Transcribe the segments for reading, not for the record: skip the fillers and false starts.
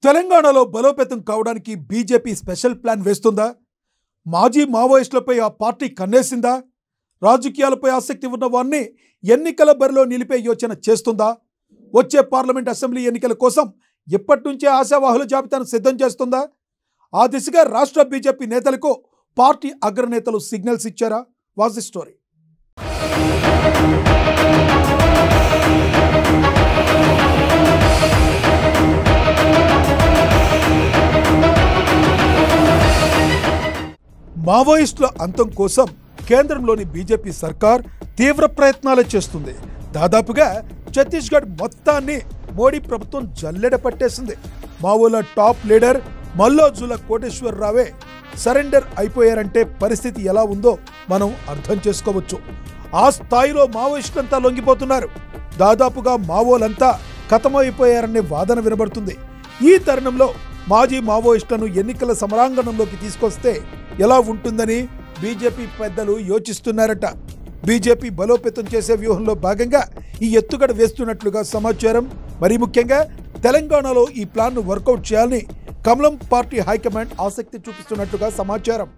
తెలంగాణలో బలోపేతం కావడానికి బీజేపీ స్పెషల్ ప్లాన్ వేస్తుందా? మాజీ మావోయిస్టులపై ఆ పార్టీ కన్నేసిందా? రాజకీయాలపై ఆసక్తి ఉన్న వారిని ఎన్నికల బరిలో నిలిపే యోచన చేస్తుందా? వచ్చే పార్లమెంట్ అసెంబ్లీ ఎన్నికల కోసం ఇప్పటి నుంచే ఆశావాహుల జాబితాను సిద్ధం చేస్తుందా? ఆ దిశగా రాష్ట్ర బీజేపీ నేతలకు పార్టీ అగ్రనేతలు సిగ్నల్స్ ఇచ్చారా? Was the story. మావోయిస్టుల అంతం కోసం కేంద్రంలోని బీజేపీ సర్కార్ తీవ్ర ప్రయత్నాలు చేస్తుంది. దాదాపుగా ఛత్తీస్గఢ్ మొత్తాన్ని మోడీ ప్రభుత్వం జల్లెడ పట్టేసింది. మావోల టాప్ లీడర్ మల్లోజుల కోటేశ్వరరావే సరెండర్ అయిపోయారంటే పరిస్థితి ఎలా ఉందో మనం అర్థం చేసుకోవచ్చు. ఆ స్థాయిలో మావోయిస్టులంతా లొంగిపోతున్నారు. దాదాపుగా మావోలంతా ఖతమైపోయారనే వాదన వినబడుతుంది. ఈ తరుణంలో మాజీ మావోయిస్టులను ఎన్నికల సమరాంగణంలోకి తీసుకొస్తే ఎలా ఉంటుందని బీజేపీ పెద్దలు యోచిస్తున్నారట. బీజేపీ బలోపేతం చేసే వ్యూహంలో భాగంగా ఈ ఎత్తుగడ వేస్తున్నట్లుగా సమాచారం. మరీ ముఖ్యంగా తెలంగాణలో ఈ ప్లాన్ను వర్కౌట్ చేయాలని కమలం పార్టీ హైకమాండ్ ఆసక్తి చూపిస్తున్నట్లుగా సమాచారం.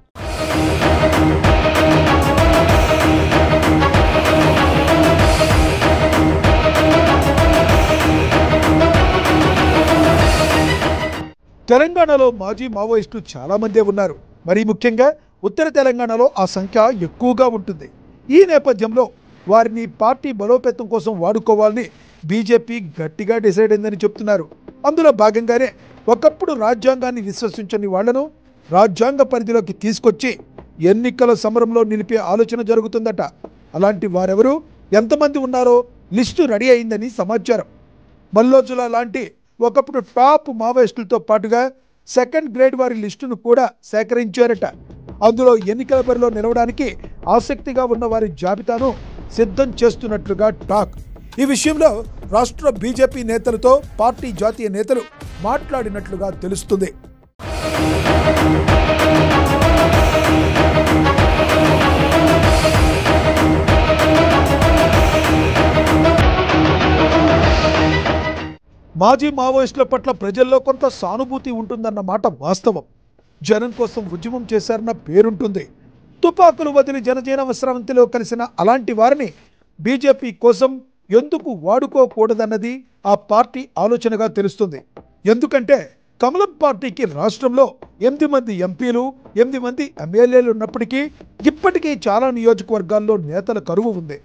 తెలంగాణలో మాజీ మావోయిస్టులు చాలా మందే ఉన్నారు. మరీ ముఖ్యంగా ఉత్తర తెలంగాణలో ఆ సంఖ్య ఎక్కువగా ఉంటుంది. ఈ నేపథ్యంలో వారిని పార్టీ బలోపేతం కోసం వాడుకోవాలని బీజేపీ గట్టిగా డిసైడ్ అయిందని చెప్తున్నారు. అందులో భాగంగానే ఒకప్పుడు రాజ్యాంగాన్ని విశ్వసించని వాళ్లను రాజ్యాంగ పరిధిలోకి తీసుకొచ్చి ఎన్నికల సమరంలో నిలిపే ఆలోచన జరుగుతుందట. అలాంటి వారెవరు, ఎంతమంది ఉన్నారో లిస్టు రెడీ అయిందని సమాచారం. మల్లోజుల లాంటి ఒకప్పుడు టాప్ మావోయిస్టులతో పాటుగా సెకండ్ గ్రేడ్ వారి లిస్టును కూడా సేకరించారట. అందులో ఎన్నికల బరిలో నిలవడానికి ఆసక్తిగా ఉన్న వారి జాబితాను సిద్ధం చేస్తున్నట్లుగా టాక్. ఈ విషయంలో రాష్ట్ర బీజేపీ నేతలతో పార్టీ జాతీయ నేతలు మాట్లాడినట్లుగా తెలుస్తుంది. మాజీ మావోయిస్టుల పట్ల ప్రజల్లో కొంత సానుభూతి ఉంటుందన్న మాట వాస్తవం. జనం కోసం ఉద్యమం చేశారన్న పేరుంటుంది. తుపాకులు వదిలి జనజీవన స్రవంతిలో కలిసిన అలాంటి వారిని బీజేపీ కోసం ఎందుకు వాడుకోకూడదన్నది ఆ పార్టీ ఆలోచనగా తెలుస్తుంది. ఎందుకంటే కమలం పార్టీకి రాష్ట్రంలో 8 మంది ఎంపీలు, 8 మంది ఎమ్మెల్యేలు ఉన్నప్పటికీ ఇప్పటికీ చాలా నియోజకవర్గాల్లో నేతల కరువు ఉంది.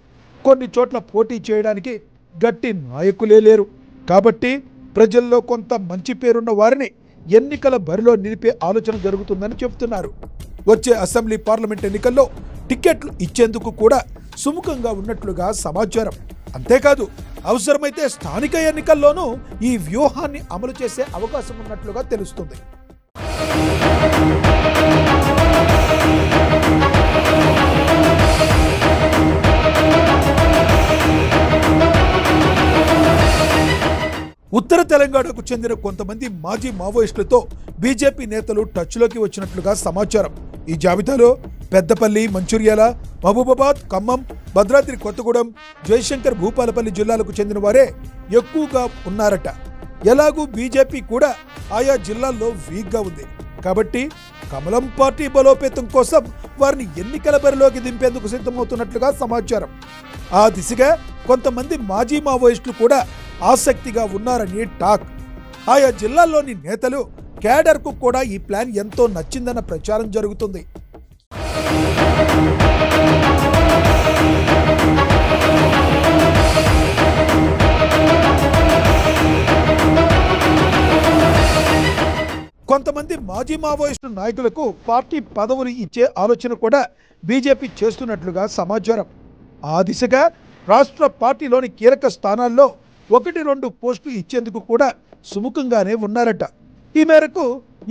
కొన్ని చోట్ల పోటీ చేయడానికి గట్టి నాయకులే లేరు. కాబట్టి ప్రజల్లో కొంత మంచి పేరున్న వారిని ఎన్నికల బరిలో నిలిపే ఆలోచన జరుగుతుందని చెబుతున్నారు. వచ్చే అసెంబ్లీ పార్లమెంట్ ఎన్నికల్లో టికెట్లు ఇచ్చేందుకు కూడా సుముఖంగా ఉన్నట్లుగా సమాచారం. అంతేకాదు అవసరమైతే స్థానిక ఎన్నికల్లోనూ ఈ వ్యూహాన్ని అమలు చేసే అవకాశం ఉన్నట్లుగా తెలుస్తుంది. ఉత్తర తెలంగాణకు చెందిన కొంతమంది మాజీ మావోయిస్టులతో బీజేపీ నేతలు టచ్లోకి వచ్చినట్లుగా సమాచారం. ఈ జాబితాలో పెద్దపల్లి, మంచిర్యాల, మహబూబాబాద్, ఖమ్మం, భద్రాద్రి కొత్తగూడెం, జయశంకర్, భూపాలపల్లి జిల్లాలకు చెందిన వారే ఎక్కువగా ఉన్నారట. ఎలాగూ బీజేపీ కూడా ఆయా జిల్లాల్లో వీక్గా ఉంది. కాబట్టి కమలం పార్టీ బలోపేతం కోసం వారిని ఎన్నికల బరిలోకి దింపేందుకు సిద్ధమవుతున్నట్లుగా సమాచారం. ఆ దిశగా కొంతమంది మాజీ మావోయిస్టులు కూడా ఆసక్తిగా ఉన్నారని టాక్. ఆయా జిల్లాల్లోని నేతలు, కేడర్కు కూడా ఈ ప్లాన్ ఎంతో నచ్చిందన్న ప్రచారం జరుగుతుంది. కొంతమంది మాజీ మావోయిస్టు నాయకులకు పార్టీ పదవులు ఇచ్చే ఆలోచన కూడా బీజేపీ చేస్తున్నట్లుగా సమాచారం. ఆ దిశగా రాష్ట్ర పార్టీలోని కీలక స్థానాల్లో 1-2 పోస్టులు ఇచ్చేందుకు కూడా సుముఖంగానే ఉన్నారట. ఈ మేరకు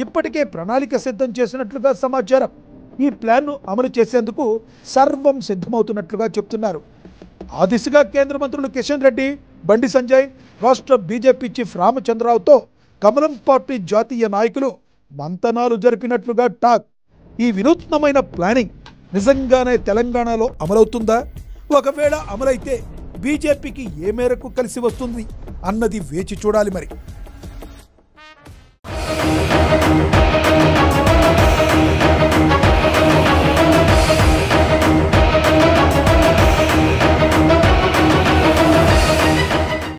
ఇప్పటికే ప్రణాళిక సిద్ధం చేసినట్లుగా సమాచారం. ఈ ప్లాన్ను అమలు చేసేందుకు సర్వం సిద్ధమవుతున్నట్లుగా చెప్తున్నారు. ఆ దిశగా కేంద్ర మంత్రులు కిషన్ రెడ్డి, బండి సంజయ్, రాష్ట్ర బీజేపీ చీఫ్ రామచంద్రరావుతో కమలం పార్టీ జాతీయ నాయకులు మంతనాలు జరిపినట్లుగా టాక్. ఈ వినూత్నమైన ప్లానింగ్ నిజంగానే తెలంగాణలో అమలవుతుందా? ఒకవేళ అమలైతే బీజేపీకి ఏ మేరకు కలిసి వస్తుంది అన్నది వేచి చూడాలి మరి.